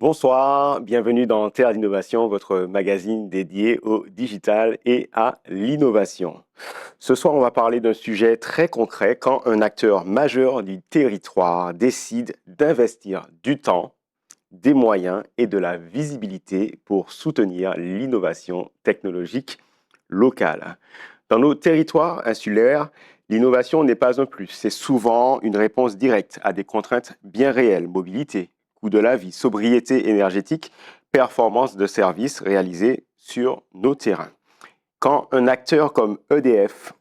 Bonsoir, bienvenue dans Terre d'innovation, votre magazine dédié au digital et à l'innovation. Ce soir, on va parler d'un sujet très concret quand un acteur majeur du territoire décide d'investir du temps, des moyens et de la visibilité pour soutenir l'innovation technologique locale. Dans nos territoires insulaires, l'innovation n'est pas un plus, c'est souvent une réponse directe à des contraintes bien réelles, mobilité, coût de la vie, sobriété énergétique, performance de services réalisés sur nos terrains. Quand un acteur comme EDF,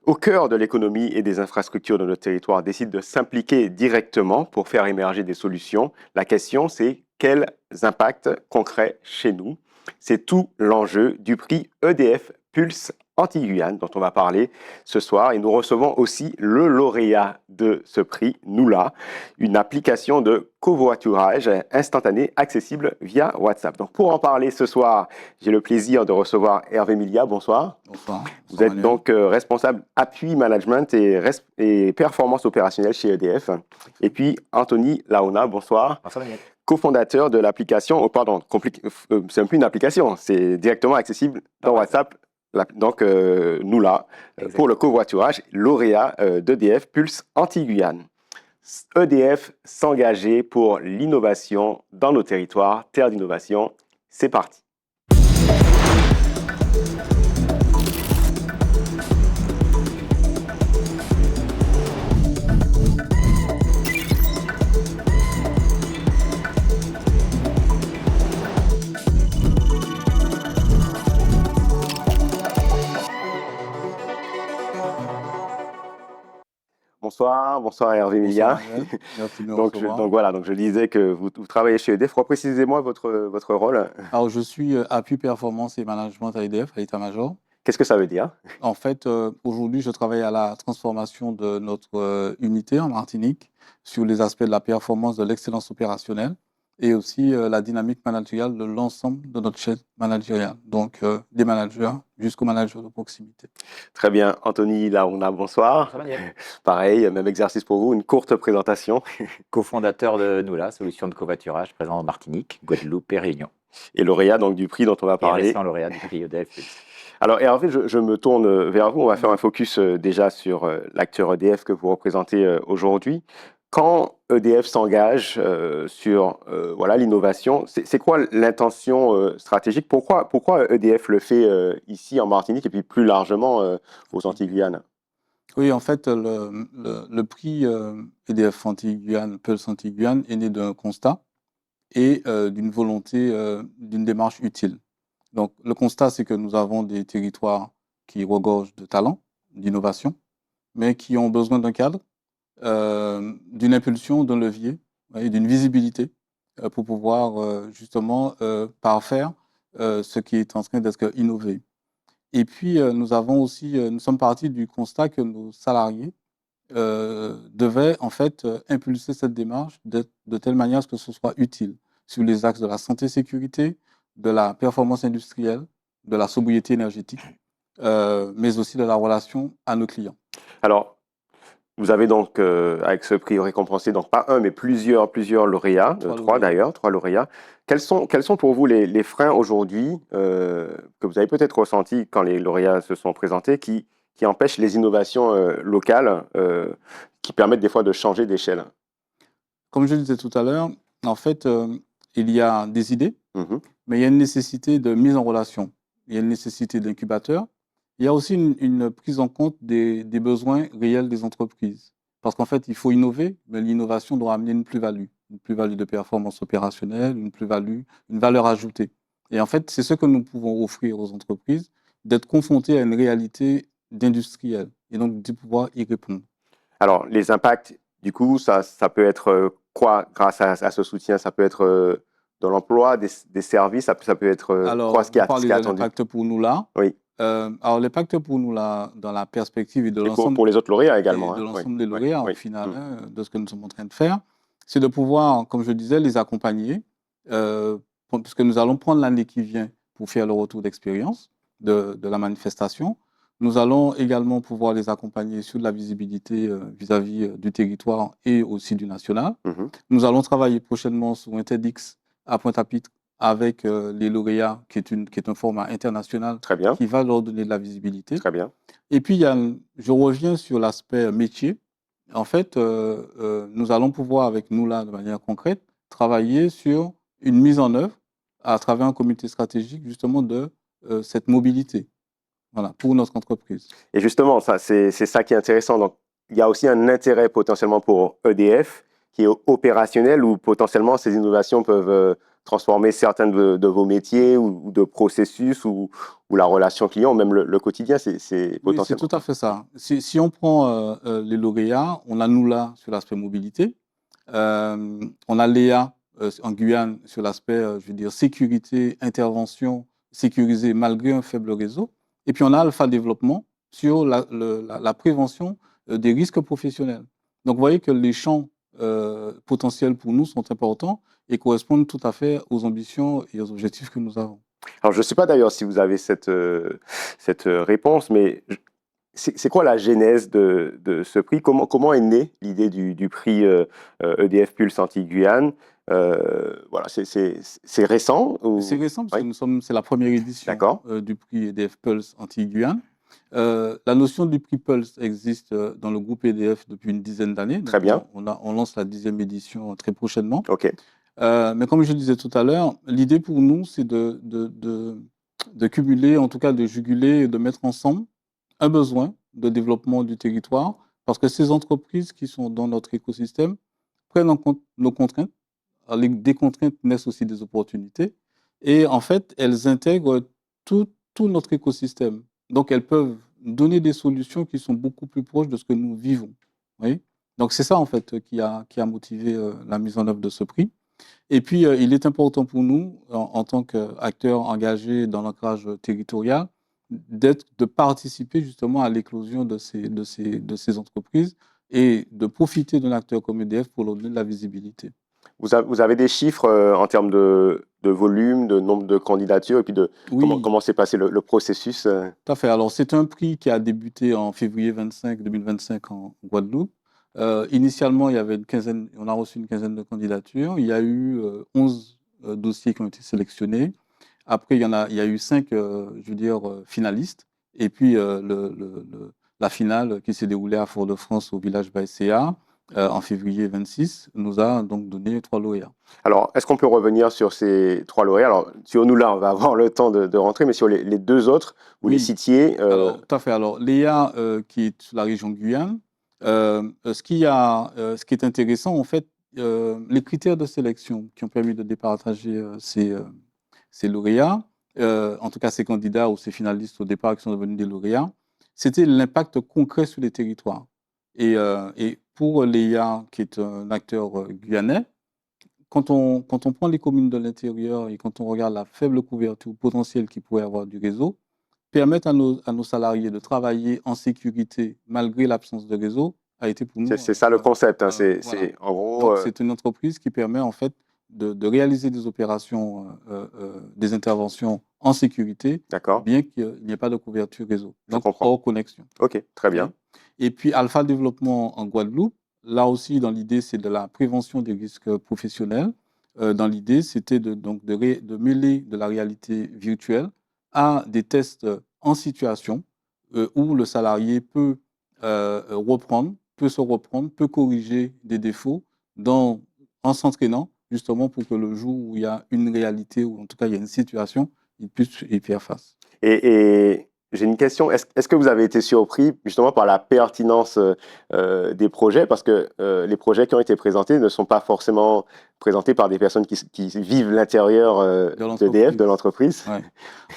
au cœur de l'économie et des infrastructures de notre territoire, décide de s'impliquer directement pour faire émerger des solutions, la question c'est quels impacts concrets chez nous? C'est tout l'enjeu du prix EDF Pulse Anti-Guyane dont on va parler ce soir. Et nous recevons aussi le lauréat de ce prix, Noula, une application de covoiturage instantané accessible via WhatsApp. Donc pour en parler ce soir, j'ai le plaisir de recevoir Hervé Milia. Bonsoir. Bonsoir. Vous êtes donc responsable appui management et performance opérationnelle chez EDF. Et puis Anthony Laona, bonsoir. Bonsoir Daniel. Co-fondateur de l'application, c'est un peu une application, c'est directement accessible dans WhatsApp. Donc, Noula, pour le covoiturage, lauréat d'EDF Pulse Anti-Guyane. EDF s'engager pour l'innovation dans nos territoires, terre d'innovation, c'est parti. Bonsoir Hervé Milia. Merci de me donc, recevoir. donc je disais que vous travaillez chez EDF. Reprécisez-moi votre rôle. Alors, je suis appui performance et management à EDF, à l'état-major. Qu'est-ce que ça veut dire? En fait, aujourd'hui, je travaille à la transformation de notre unité en Martinique sur les aspects de la performance, de l'excellence opérationnelle et aussi la dynamique managériale de l'ensemble de notre chaîne managériale, donc des managers jusqu'aux managers de proximité. Très bien. Anthony Laona, bonsoir. Bonsoir Daniel. Pareil, même exercice pour vous, une courte présentation. Co-fondateur de Noula, solution de covoiturage présent en Martinique, Guadeloupe et Réunion. Et lauréat donc, du prix dont on va parler. Et récent lauréat du prix EDF Pulse. Alors Hervé, je me tourne vers vous. On va faire un focus déjà sur l'acteur EDF que vous représentez aujourd'hui. Quand EDF s'engage sur l'innovation, c'est quoi l'intention stratégique? Pourquoi EDF le fait ici en Martinique et puis plus largement aux Antilles-Guyane? Oui, en fait, le prix EDF Anti-Guyane, Pulse Anti-Guyane est né d'un constat et d'une volonté, d'une démarche utile. Donc, le constat, c'est que nous avons des territoires qui regorgent de talents, d'innovation, mais qui ont besoin d'un cadre, d'une impulsion, d'un levier et d'une visibilité pour pouvoir justement parfaire ce qui est en train d'être innové. Et puis, nous sommes partis du constat que nos salariés devaient en fait impulser cette démarche de telle manière à ce que ce soit utile sur les axes de la santé-sécurité, de la performance industrielle, de la sobriété énergétique, mais aussi de la relation à nos clients. Alors, vous avez donc, avec ce prix récompensé, donc pas un, mais plusieurs lauréats, trois lauréats. Quels sont pour vous les freins aujourd'hui que vous avez peut-être ressentis quand les lauréats se sont présentés qui empêchent les innovations locales qui permettent des fois de changer d'échelle? Comme je le disais tout à l'heure, en fait, il y a des idées, mais il y a une nécessité de mise en relation. Il y a une nécessité d'incubateur. Il y a aussi une prise en compte des besoins réels des entreprises. Parce qu'en fait, il faut innover, mais l'innovation doit amener une plus-value de performance opérationnelle, une valeur ajoutée. Et en fait, c'est ce que nous pouvons offrir aux entreprises, d'être confrontés à une réalité d'industriel et donc de pouvoir y répondre. Alors, les impacts, du coup, ça peut être quoi grâce à ce soutien? Ça peut être de l'emploi, des services, ça peut être quoi ce qui est attendu? Alors, l'impact pour nous là. Oui. Alors, l'impact pour nous là, dans la perspective et de l'ensemble pour les autres lauréats également. de l'ensemble des lauréats, au final, de ce que nous sommes en train de faire, c'est de pouvoir, comme je disais, les accompagner, puisque nous allons prendre l'année qui vient pour faire le retour d'expérience de la manifestation. Nous allons également pouvoir les accompagner sur de la visibilité vis-à-vis du territoire et aussi du national. Nous allons travailler prochainement sur un TEDx à Pointe-à-Pitre avec les lauréats, qui est un format international Très bien, qui va leur donner de la visibilité. très bien. Et puis, je reviens sur l'aspect métier. En fait, nous allons pouvoir, avec nous là, de manière concrète, travailler sur une mise en œuvre à travers un comité stratégique, justement, de cette mobilité, voilà, pour notre entreprise. Et justement, c'est ça qui est intéressant. Donc, il y a aussi un intérêt potentiellement pour EDF qui est opérationnel où potentiellement ces innovations peuvent transformer certains de vos métiers ou de processus ou la relation client, même le quotidien, c'est Oui, c'est potentiellement. tout à fait ça. Si on prend les lauréats, on a nous là sur l'aspect mobilité, on a Léa en Guyane sur l'aspect, je veux dire, sécurité, intervention sécurisée malgré un faible réseau. Et puis on a Alpha Développement sur la prévention des risques professionnels. Donc vous voyez que les champs potentiels pour nous sont importants et correspondent tout à fait aux ambitions et aux objectifs que nous avons. Alors, je ne sais pas d'ailleurs si vous avez cette réponse, mais c'est quoi la genèse de ce prix? Comment est née l'idée du prix EDF Pulse Antilles-Guyane? Voilà, c'est récent C'est ou... récent parce Oui, que c'est la première édition d'accord, du prix EDF Pulse Antilles-Guyane. La notion du prix Pulse existe dans le groupe EDF depuis une dizaine d'années. Donc, très bien, on lance la 10e édition très prochainement. ok, Mais comme je disais tout à l'heure, l'idée pour nous, c'est de cumuler, en tout cas de juguler et de mettre ensemble un besoin de développement du territoire parce que ces entreprises qui sont dans notre écosystème prennent en compte nos contraintes. Des contraintes naissent aussi des opportunités. Et en fait, elles intègrent tout notre écosystème. Donc, elles peuvent donner des solutions qui sont beaucoup plus proches de ce que nous vivons. Oui. Donc, c'est ça, en fait, qui a motivé la mise en œuvre de ce prix. Et puis, il est important pour nous, en tant qu'acteurs engagés dans l'ancrage territorial, de participer justement à l'éclosion de ces entreprises et de profiter d'un acteur comme EDF pour leur donner de la visibilité. Vous avez des chiffres en termes de volume, de nombre de candidatures et puis de Oui, comment s'est passé le processus tout à fait. Alors, c'est un prix qui a débuté en février 2025 en Guadeloupe. Initialement, il y avait on a reçu une quinzaine de candidatures. Il y a eu 11 dossiers qui ont été sélectionnés. Après, il y a eu 5, je veux dire, finalistes. Et puis, la finale qui s'est déroulée à Fort-de-France au village Baïséa en février 26 nous a donc donné 3 lauréats. Alors, est-ce qu'on peut revenir sur ces 3 lauréats? Alors, sur nous là, on va avoir le temps de rentrer, mais sur les 2 autres, vous les Oui, citiez. alors, tout à fait. Alors, Léa, qui est sur la région Guyane, ce qui est intéressant, en fait, les critères de sélection qui ont permis de départager ces lauréats, en tout cas ces candidats ou ces finalistes au départ qui sont devenus des lauréats, c'était l'impact concret sur les territoires. Et pour Léa, qui est un acteur guyanais, quand on prend les communes de l'intérieur et quand on regarde la faible couverture potentielle qu'il pourrait avoir du réseau, permettre à nos salariés de travailler en sécurité malgré l'absence de réseau a été pour nous, C'est ça le concept, hein, voilà. en gros, Donc, c'est une entreprise qui permet en fait de réaliser des opérations, des interventions en sécurité, d'accord, bien qu'il n'y ait pas de couverture réseau. je Donc, comprends. hors connexion. Ok, très Oui. bien. Et puis, Alpha Développement en Guadeloupe, là aussi, dans l'idée, c'est de la prévention des risques professionnels. Dans l'idée, c'était de mêler de la réalité virtuelle à des tests en situation où le salarié peut se reprendre, peut corriger des défauts en s'entraînant, justement pour que le jour où il y a une réalité, ou en tout cas il y a une situation, il puisse y faire face. Et j'ai une question. Est-ce que vous avez été surpris justement par la pertinence des projets? Parce que les projets qui ont été présentés ne sont pas forcément présentés par des personnes qui vivent l'intérieur De d'EDF, de l'entreprise. l'entreprise. Ouais.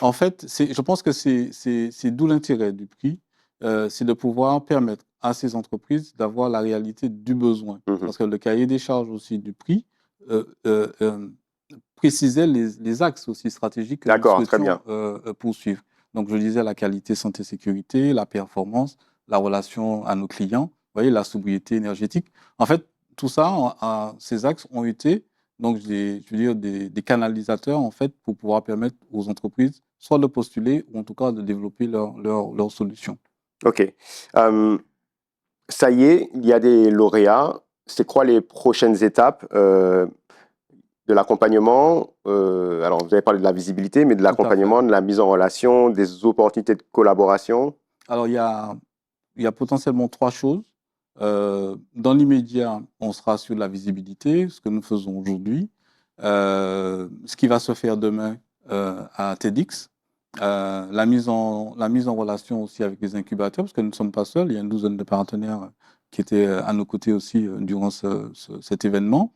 En fait, je pense que c'est d'où l'intérêt du prix, c'est de pouvoir permettre à ces entreprises d'avoir la réalité du besoin. Mhm. Parce que le cahier des charges aussi du prix euh, euh, euh, précisait les axes aussi stratégiques que nous D'accord, très souhaitions bien. poursuivre. Donc, je disais la qualité santé-sécurité, la performance, la relation à nos clients, vous voyez, la sobriété énergétique. En fait, tout ça, ces axes ont été donc je veux dire des canalisateurs en fait pour pouvoir permettre aux entreprises soit de postuler ou en tout cas de développer leurs solutions. Ok. Euh, Ça y est, il y a des lauréats. C'est quoi les prochaines étapes de l'accompagnement. Alors, vous avez parlé de la visibilité, mais de Tout à fait. l'accompagnement, de la mise en relation, des opportunités de collaboration. Alors, il y a potentiellement trois choses. Dans l'immédiat, on sera sur la visibilité, ce que nous faisons aujourd'hui. Ce qui va se faire demain à TEDx. La mise en relation aussi avec les incubateurs, parce que nous ne sommes pas seuls. Il y a une douzaine de partenaires qui étaient à nos côtés aussi durant cet événement.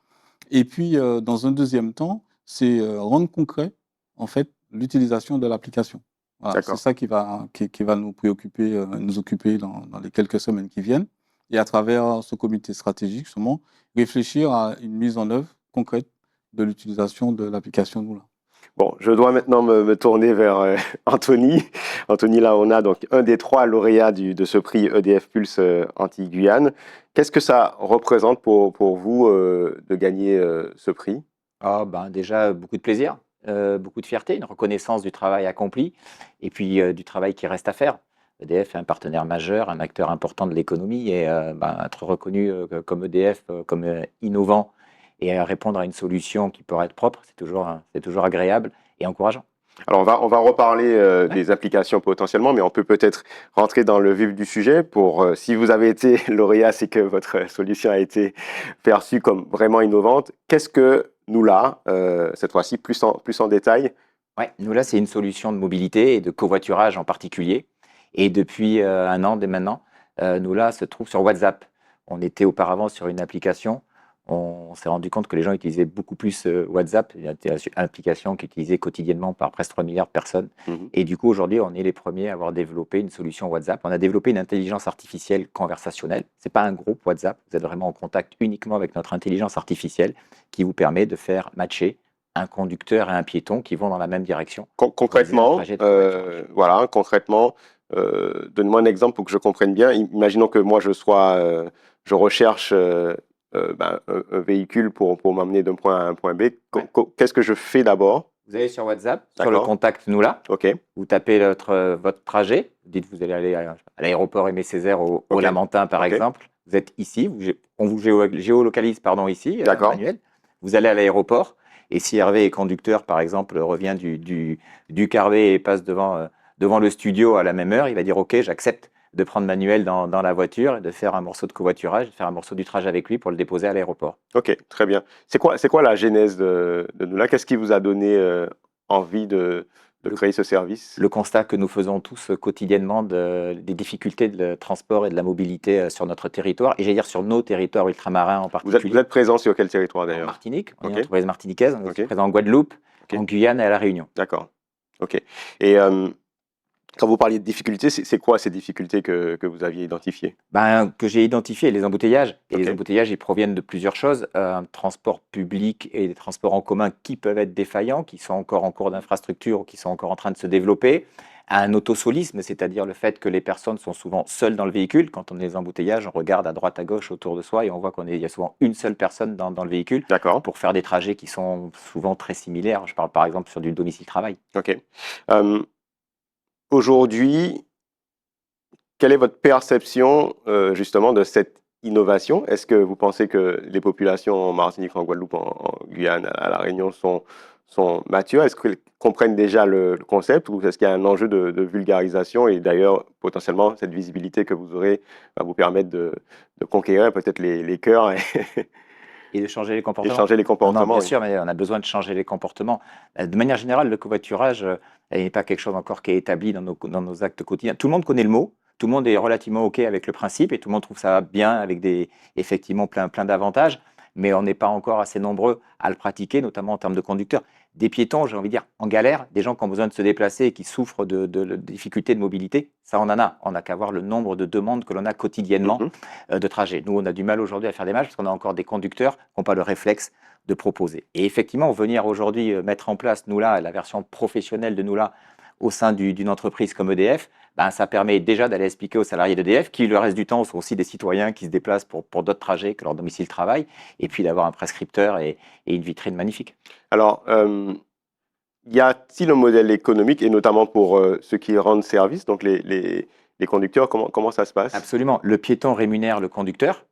Et puis, dans un deuxième temps, c'est rendre concret, en fait, l'utilisation de l'application. Voilà, c'est D'accord. ça qui va nous préoccuper, nous occuper dans les quelques semaines qui viennent. Et à travers ce comité stratégique, justement, réfléchir à une mise en œuvre concrète de l'utilisation de l'application Noula. Bon, je dois maintenant me tourner vers Anthony. Anthony Laona, donc un des 3 lauréats de ce prix EDF Pulse Antilles-Guyane. Qu'est-ce que ça représente pour vous de gagner ce prix? Déjà, beaucoup de plaisir, beaucoup de fierté, une reconnaissance du travail accompli et puis du travail qui reste à faire. EDF est un partenaire majeur, un acteur important de l'économie et être reconnu comme EDF, comme innovant et répondre à une solution qui pourrait être propre, c'est toujours agréable et encourageant. Alors, on va reparler Ouais. des applications potentiellement, mais on peut peut-être rentrer dans le vif du sujet pour, si vous avez été lauréat, c'est que votre solution a été perçue comme vraiment innovante. Qu'est-ce que Noula, cette fois-ci, plus en détail? Ouais, nous là, c'est une solution de mobilité et de covoiturage en particulier. Et depuis un an, dès maintenant, nous là se trouve sur WhatsApp. On était auparavant sur une application. On s'est rendu compte que les gens utilisaient beaucoup plus WhatsApp, une application qui est utilisée quotidiennement par presque 3 milliards de personnes. Mhm. Et du coup, aujourd'hui, on est les premiers à avoir développé une solution WhatsApp. On a développé une intelligence artificielle conversationnelle. Ce n'est pas un groupe WhatsApp. Vous êtes vraiment en contact uniquement avec notre intelligence artificielle qui vous permet de faire matcher un conducteur et un piéton qui vont dans la même direction. Concrètement, voilà, concrètement, donne-moi un exemple pour que je comprenne bien. Imaginons que moi, je recherche un véhicule pour m'amener d'un point A à un point B. Qu'est-ce que je fais d'abord? Vous allez sur WhatsApp, sur le contact nous là. OK. Vous tapez votre trajet. Vous dites que vous allez aller à l'aéroport Aimé Césaire au Lamentin, par exemple. Vous êtes ici. On vous géolocalise ici, Manuel. Vous allez à l'aéroport. Et si Hervé est conducteur, par exemple, revient du Carvet et passe devant le studio à la même heure, il va dire OK, j'accepte de prendre Manuel dans la voiture et de faire un morceau de covoiturage, de faire un morceau du trajet avec lui pour le déposer à l'aéroport. OK, très bien. C'est quoi la genèse de Noula? Qu'est-ce qui vous a donné envie de créer ce service? Le constat que nous faisons tous quotidiennement des difficultés de transport et de la mobilité sur notre territoire, et j'allais dire sur nos territoires ultramarins en particulier. Vous êtes présent sur quel territoire d'ailleurs? En Martinique, on est une entreprise martiniquaise, on est présent en Guadeloupe, Ok. en Guyane et à La Réunion. D'accord. OK. Et quand vous parliez de difficultés, c'est quoi ces difficultés que vous aviez identifiées? Que j'ai identifiées, les embouteillages. Et Ok. les embouteillages, ils proviennent de plusieurs choses. Transport public et des transports en commun qui peuvent être défaillants, qui sont encore en cours d'infrastructure ou qui sont encore en train de se développer. Un autosolisme, c'est-à-dire le fait que les personnes sont souvent seules dans le véhicule. Quand on est dans les embouteillages, on regarde à droite, à gauche autour de soi et on voit qu'il y a souvent une seule personne dans le véhicule. D'accord. Pour faire des trajets qui sont souvent très similaires. Je parle par exemple sur du domicile-travail. OK. Aujourd'hui, quelle est votre perception justement de cette innovation? Est-ce que vous pensez que les populations en Martinique, en Guadeloupe, en Guyane, à La Réunion sont matures? Est-ce qu'elles comprennent déjà le concept ou est-ce qu'il y a un enjeu de vulgarisation et d'ailleurs potentiellement cette visibilité que vous aurez va vous permettre de conquérir peut-être les cœurs Et de changer les comportements. et changer les comportements? Non, bien sûr, mais on a besoin de changer les comportements. De manière générale, le covoiturage n'est pas quelque chose encore qui est établi dans nos actes quotidiens. Tout le monde connaît le mot, tout le monde est relativement OK avec le principe et tout le monde trouve ça bien avec effectivement plein d'avantages, mais on n'est pas encore assez nombreux à le pratiquer, notamment en termes de conducteurs. Des piétons, j'ai envie de dire, en galère, des gens qui ont besoin de se déplacer et qui souffrent de difficultés de mobilité, ça on en a. On n'a qu'à voir le nombre de demandes que l'on a quotidiennement de trajets. Nous, on a du mal aujourd'hui à faire des matchs parce qu'on a encore des conducteurs qui n'ont pas le réflexe de proposer. Et effectivement, venir aujourd'hui mettre en place Noula, la version professionnelle de Noula, au sein d'une entreprise comme EDF, ça permet déjà d'aller expliquer aux salariés d'EDF qui, le reste du temps, sont aussi des citoyens qui se déplacent pour d'autres trajets que leur domicile-travail, et puis d'avoir un prescripteur et une vitrine magnifique. Alors, y a-t-il un modèle économique, et notamment pour ceux qui rendent service, donc les conducteurs, comment ça se passe? Absolument. Le piéton rémunère le conducteur,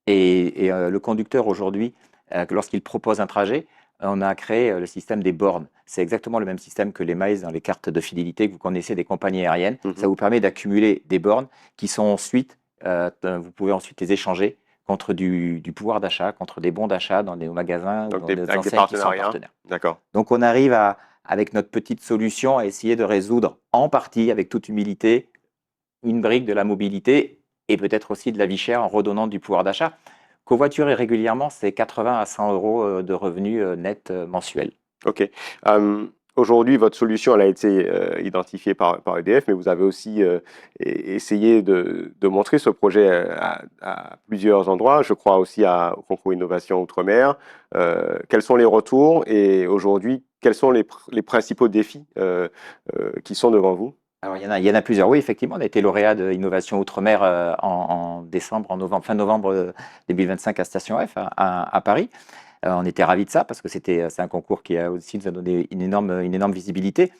et le conducteur aujourd'hui, lorsqu'il propose un trajet, on a créé le système des bornes. C'est exactement le même système que les miles dans les cartes de fidélité que vous connaissez des compagnies aériennes. Ça vous permet d'accumuler des bornes qui sont ensuite, vous pouvez ensuite les échanger contre du pouvoir d'achat, contre des bons d'achat dans des magasins ou Donc dans des avec des enseignes qui sont partenariats. partenaires. D'accord. Donc on arrive avec notre petite solution à essayer de résoudre en partie, avec toute humilité, une brique de la mobilité et peut-être aussi de la vie chère en redonnant du pouvoir d'achat. Covoiturer régulièrement, c'est 80 à 100 euros de revenus nets mensuels. OK. Aujourd'hui, votre solution, elle a été identifiée par EDF, mais vous avez aussi essayé de montrer ce projet à plusieurs endroits, je crois aussi au concours Innovation Outre-mer. Quels sont les retours et aujourd'hui, quels sont les principaux défis qui sont devant vous? Alors, il y en a plusieurs. Oui, effectivement, on a été lauréat de Innovation Outre-mer en décembre, fin novembre 2025 à Station F à Paris. On était ravis de ça parce que c'est un concours qui nous a donné une énorme visibilité.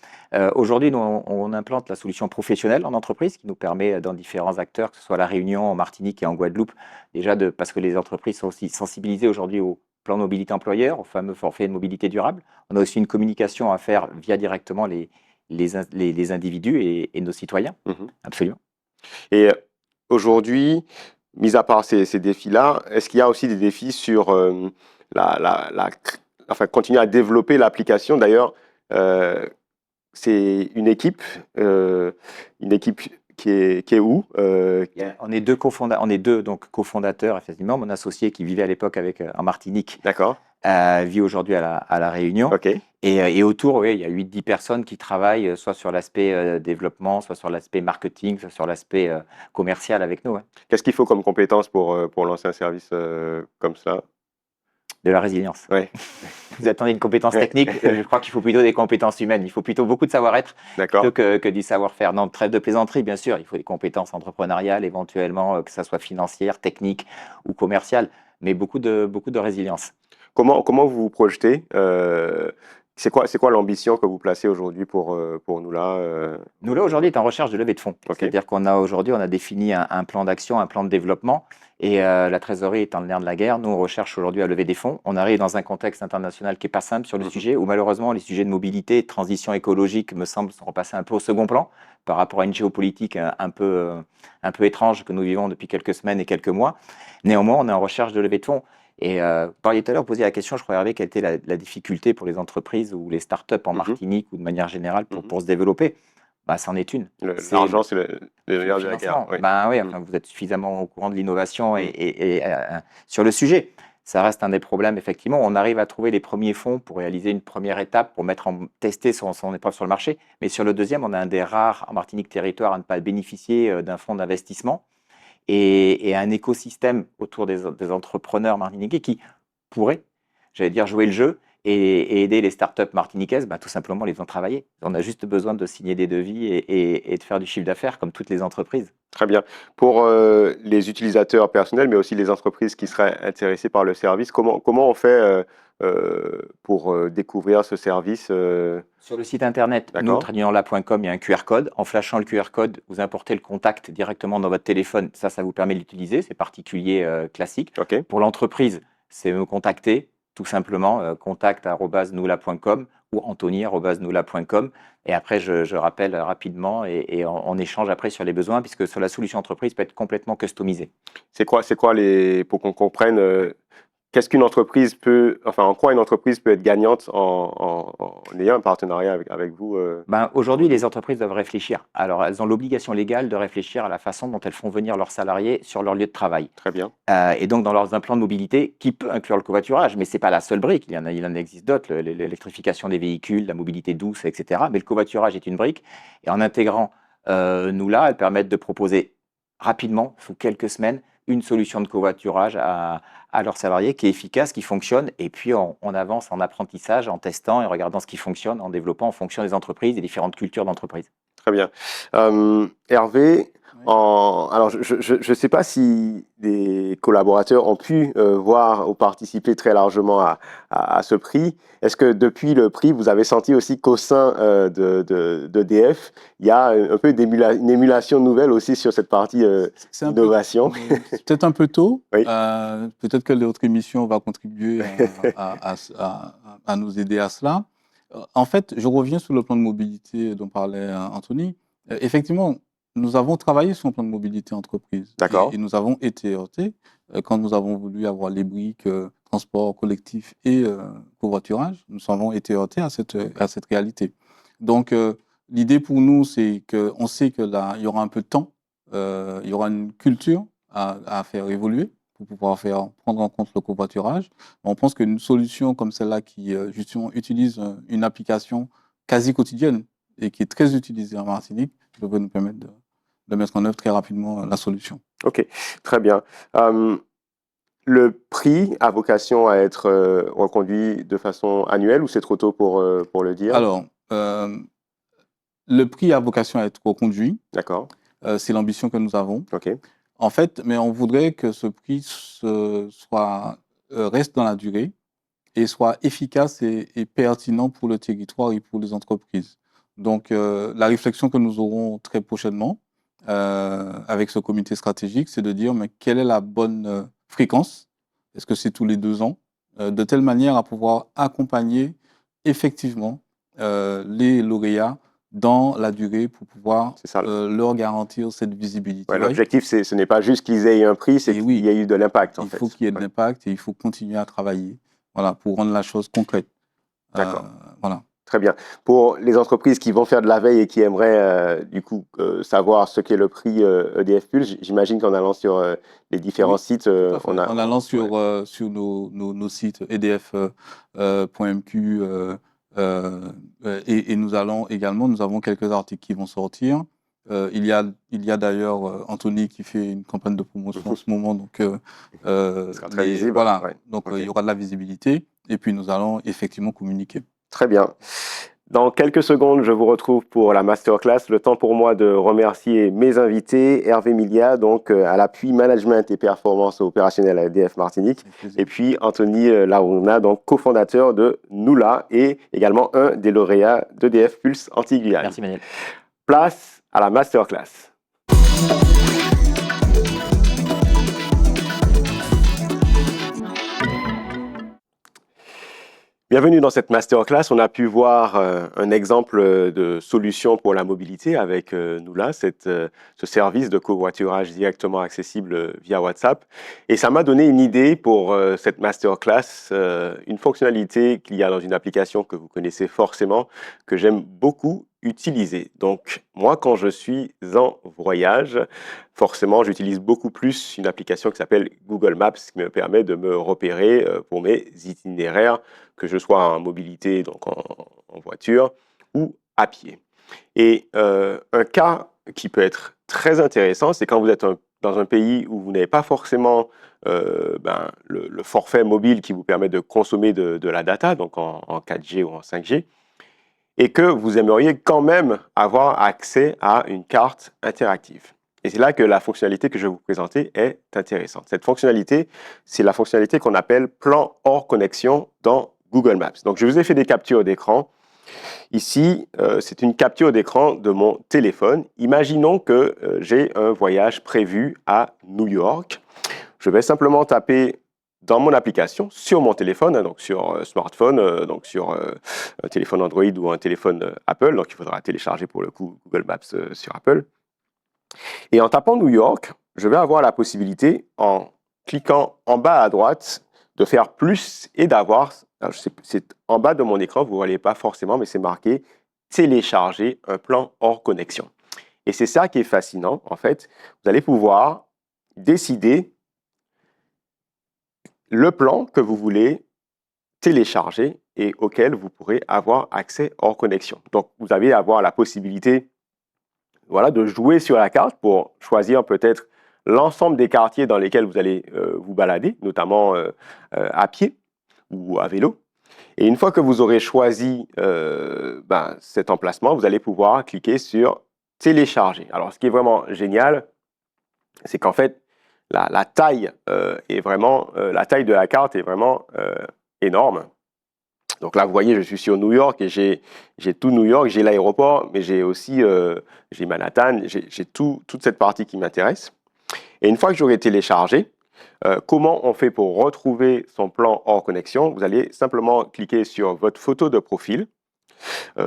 Aujourd'hui, nous, on implante la solution professionnelle en entreprise qui nous permet dans différents acteurs, que ce soit à La Réunion, en Martinique et en Guadeloupe, déjà parce que les entreprises sont aussi sensibilisées aujourd'hui au plan de mobilité employeur, au fameux forfait de mobilité durable. On a aussi une communication à faire via directement les individus et nos citoyens. Absolument. Et aujourd'hui, mis à part ces défis-là, est-ce qu'il y a aussi des défis sur enfin, continuer à développer l'application? D'ailleurs, c'est une équipe qui est où? On est deux donc cofondateurs, effectivement. Mon associé qui vivait à l'époque en Martinique D'accord. vit aujourd'hui à la Réunion. OK. Et autour, oui, il y a 8-10 personnes qui travaillent soit sur l'aspect développement, soit sur l'aspect marketing, soit sur l'aspect commercial avec nous. Ouais. Qu'est-ce qu'il faut comme compétence pour lancer un service comme ça? De la résilience. Ouais. Vous attendez une compétence technique, je crois qu'il faut plutôt des compétences humaines. Il faut plutôt beaucoup de savoir-être D'accord. plutôt que du savoir-faire. Non, trêve de plaisanterie, bien sûr. Il faut des compétences entrepreneuriales, éventuellement, que ça soit financière, technique ou commerciale, mais beaucoup de résilience. Comment vous vous projetez? C'est quoi l'ambition que vous placez aujourd'hui pour nous là? Nous, là, aujourd'hui, est en recherche de levée de fonds. OK. C'est-à-dire aujourd'hui, on a défini un plan d'action, un plan de développement. Et la trésorerie étant le nerf de la guerre, nous, on recherche aujourd'hui à lever des fonds. On arrive dans un contexte international qui n'est pas simple sur le sujet, où malheureusement, les sujets de mobilité et de transition écologique, me semble, sont repassés un peu au second plan par rapport à une géopolitique un peu étrange que nous vivons depuis quelques semaines et quelques mois. Néanmoins, on est en recherche de levée de fonds. Et vous parliez tout à l'heure, vous posiez la question, je crois, Hervé, quelle était la difficulté pour les entreprises ou les startups en Martinique ou de manière générale pour se développer? Bah, c'en est une. L'argent, c'est le nerf de la guerre. Oui. Ben, oui, enfin, vous êtes suffisamment au courant de l'innovation et sur le sujet. Ça reste un des problèmes, effectivement. On arrive à trouver les premiers fonds pour réaliser une première étape, pour tester son épreuve sur le marché. Mais sur le deuxième, on est un des rares en Martinique territoire à ne pas bénéficier d'un fonds d'investissement et un écosystème autour des entrepreneurs martiniquais qui pourraient, j'allais dire, jouer le jeu et aider les startups martiniquaises, tout simplement les ont travaillées. On a juste besoin de signer des devis et de faire du chiffre d'affaires comme toutes les entreprises. Très bien. Pour les utilisateurs personnels, mais aussi les entreprises qui seraient intéressées par le service, comment on fait pour découvrir ce service? Sur le site internet, nous, tradionla.com, il y a un QR code. En flashant le QR code, vous importez le contact directement dans votre téléphone. Ça vous permet de l'utiliser. C'est particulier, classique. OK. Pour l'entreprise, c'est me contacter, tout simplement, contact@noula.com ou anthony@noula.com. Et après, je rappelle rapidement et on échange après sur les besoins, puisque sur la solution entreprise peut être complètement customisée. C'est quoi pour qu'on comprenne, qu'est-ce qu'une entreprise en quoi une entreprise peut être gagnante en ayant un partenariat avec vous? Aujourd'hui, les entreprises doivent réfléchir. Alors, elles ont l'obligation légale de réfléchir à la façon dont elles font venir leurs salariés sur leur lieu de travail. Très bien. Et donc, dans leurs implants de mobilité, qui peut inclure le covoiturage, mais ce n'est pas la seule brique. Il en existe d'autres, l'électrification des véhicules, la mobilité douce, etc. Mais le covoiturage est une brique. Et en intégrant nous là, elles permettent de proposer rapidement, sous quelques semaines, une solution de covoiturage à leurs salariés qui est efficace, qui fonctionne. Et puis, on avance en apprentissage, en testant et en regardant ce qui fonctionne, en développant en fonction des entreprises et différentes cultures d'entreprise. Très bien. Hervé, alors je ne sais pas si des collaborateurs ont pu voir ou participer très largement à ce prix. Est-ce que depuis le prix, vous avez senti aussi qu'au sein d'EDF, il y a un peu une émulation nouvelle aussi sur cette partie innovation? C'est peut-être un peu tôt. Oui. Peut-être que l'autre émission va contribuer à nous aider à cela. En fait, je reviens sur le plan de mobilité dont parlait Anthony. Effectivement, nous avons travaillé sur un plan de mobilité entreprise. D'accord. Et nous avons été heurtés quand nous avons voulu avoir les briques, transport collectif et covoiturage. Nous avons été heurtés à cette réalité. Donc, l'idée pour nous, c'est qu'on sait que là, il y aura un peu de temps, il y aura une culture à faire évoluer pour pouvoir prendre en compte le covoiturage. On pense qu'une solution comme celle-là qui justement utilise une application quasi quotidienne et qui est très utilisée en Martinique devrait nous permettre de mettre en œuvre très rapidement la solution. OK, très bien. Le prix a vocation à être reconduit de façon annuelle ou c'est trop tôt pour le dire? Alors, le prix a vocation à être reconduit. D'accord. C'est l'ambition que nous avons. OK. En fait, mais on voudrait que ce prix reste dans la durée et soit efficace et pertinent pour le territoire et pour les entreprises. Donc, la réflexion que nous aurons très prochainement avec ce comité stratégique, c'est de dire mais quelle est la bonne fréquence? Est-ce que c'est tous les 2 ans? De telle manière à pouvoir accompagner effectivement les lauréats dans la durée pour pouvoir leur garantir cette visibilité. Ouais, l'objectif, ce n'est pas juste qu'ils aient un prix, c'est qu'il y ait eu de l'impact. Il faut qu'il y ait de l'impact et il faut continuer à travailler pour rendre la chose concrète. D'accord. Voilà. Très bien. Pour les entreprises qui vont faire de la veille et qui aimeraient du coup savoir ce qu'est le prix EDF Pulse, j'imagine qu'en allant sur les différents sites, en allant sur nos sites edf.mq et nous avons quelques articles qui vont sortir. Il y a d'ailleurs Anthony qui fait une campagne de promotion en ce moment, donc ce sera très visible. Voilà, donc il y aura de la visibilité et puis nous allons effectivement communiquer. Très bien. Dans quelques secondes, je vous retrouve pour la masterclass. Le temps pour moi de remercier mes invités, Hervé Milia, donc à l'appui management et performance opérationnelle à EDF Martinique, et puis Anthony Larouna, donc cofondateur de Noula et également un des lauréats d'EDF Pulse Antilles-Guyane. Merci Manuel. Place à la masterclass. Bienvenue dans cette masterclass. On a pu voir un exemple de solution pour la mobilité avec Noula, ce service de covoiturage directement accessible via WhatsApp. Et ça m'a donné une idée pour cette masterclass, une fonctionnalité qu'il y a dans une application que vous connaissez forcément, que j'aime beaucoup utiliser. Donc, moi, quand je suis en voyage, forcément, j'utilise beaucoup plus une application qui s'appelle Google Maps, qui me permet de me repérer pour mes itinéraires, que je sois en mobilité, donc en voiture, ou à pied. Et un cas qui peut être très intéressant, c'est quand vous êtes dans un pays où vous n'avez pas forcément le forfait mobile qui vous permet de consommer de la data, donc en 4G ou en 5G, et que vous aimeriez quand même avoir accès à une carte interactive. Et c'est là que la fonctionnalité que je vais vous présenter est intéressante. Cette fonctionnalité, c'est la fonctionnalité qu'on appelle plan hors connexion dans Google Maps. Donc, je vous ai fait des captures d'écran. Ici, c'est une capture d'écran de mon téléphone. Imaginons que j'ai un voyage prévu à New York. Je vais simplement taper dans mon application, sur mon téléphone, donc sur smartphone, donc sur un téléphone Android ou un téléphone Apple. Donc, il faudra télécharger pour le coup Google Maps sur Apple. Et en tapant New York, je vais avoir la possibilité, en cliquant en bas à droite, de faire plus et d'avoir, c'est en bas de mon écran, vous ne voyez pas forcément, mais c'est marqué télécharger un plan hors connexion. Et c'est ça qui est fascinant, en fait. Vous allez pouvoir décider le plan que vous voulez télécharger et auquel vous pourrez avoir accès hors connexion. Donc, vous allez avoir la possibilité de jouer sur la carte pour choisir peut-être l'ensemble des quartiers dans lesquels vous allez vous balader, notamment à pied ou à vélo. Et une fois que vous aurez choisi cet emplacement, vous allez pouvoir cliquer sur télécharger. Alors, ce qui est vraiment génial, c'est qu'en fait, la taille la taille de la carte est vraiment énorme. Donc là, vous voyez, je suis sur New York et j'ai tout New York, j'ai l'aéroport, mais j'ai aussi j'ai Manhattan, j'ai toute cette partie qui m'intéresse. Et une fois que j'aurai téléchargé, comment on fait pour retrouver son plan hors connexion? Vous allez simplement cliquer sur votre photo de profil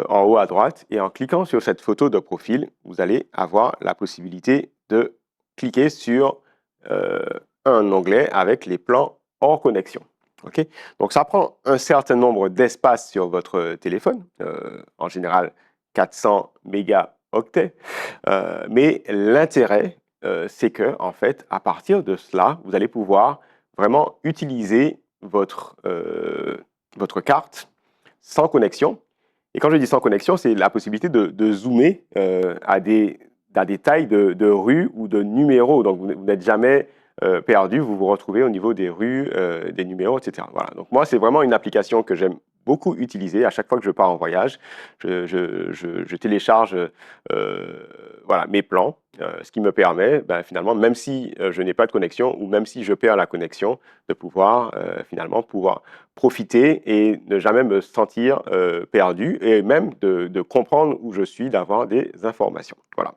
en haut à droite et en cliquant sur cette photo de profil, vous allez avoir la possibilité de cliquer sur un onglet avec les plans hors connexion. Okay? Donc, ça prend un certain nombre d'espace sur votre téléphone, en général 400 mégaoctets, mais l'intérêt, c'est que, en fait, à partir de cela, vous allez pouvoir vraiment utiliser votre carte sans connexion. Et quand je dis sans connexion, c'est la possibilité de zoomer à des tailles de rues ou de numéros. Donc, vous n'êtes jamais perdu, vous vous retrouvez au niveau des rues, des numéros, etc. Voilà. Donc, moi, c'est vraiment une application que j'aime beaucoup utiliser. À chaque fois que je pars en voyage, je télécharge voilà, mes plans, ce qui me permet, finalement, même si je n'ai pas de connexion ou même si je perds la connexion, de pouvoir finalement profiter et ne jamais me sentir perdu et même de comprendre où je suis, d'avoir des informations. Voilà.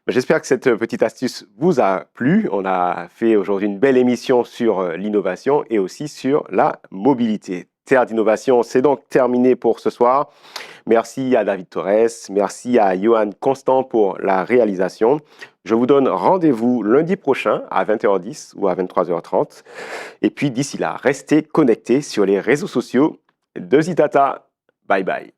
J'espère que cette petite astuce vous a plu. On a fait aujourd'hui une belle émission sur l'innovation et aussi sur la mobilité. Terre d'innovation, c'est donc terminé pour ce soir. Merci à David Torres, merci à Johan Constant pour la réalisation. Je vous donne rendez-vous lundi prochain à 20h10 ou à 23h30. Et puis d'ici là, restez connectés sur les réseaux sociaux de Zitata. Bye bye.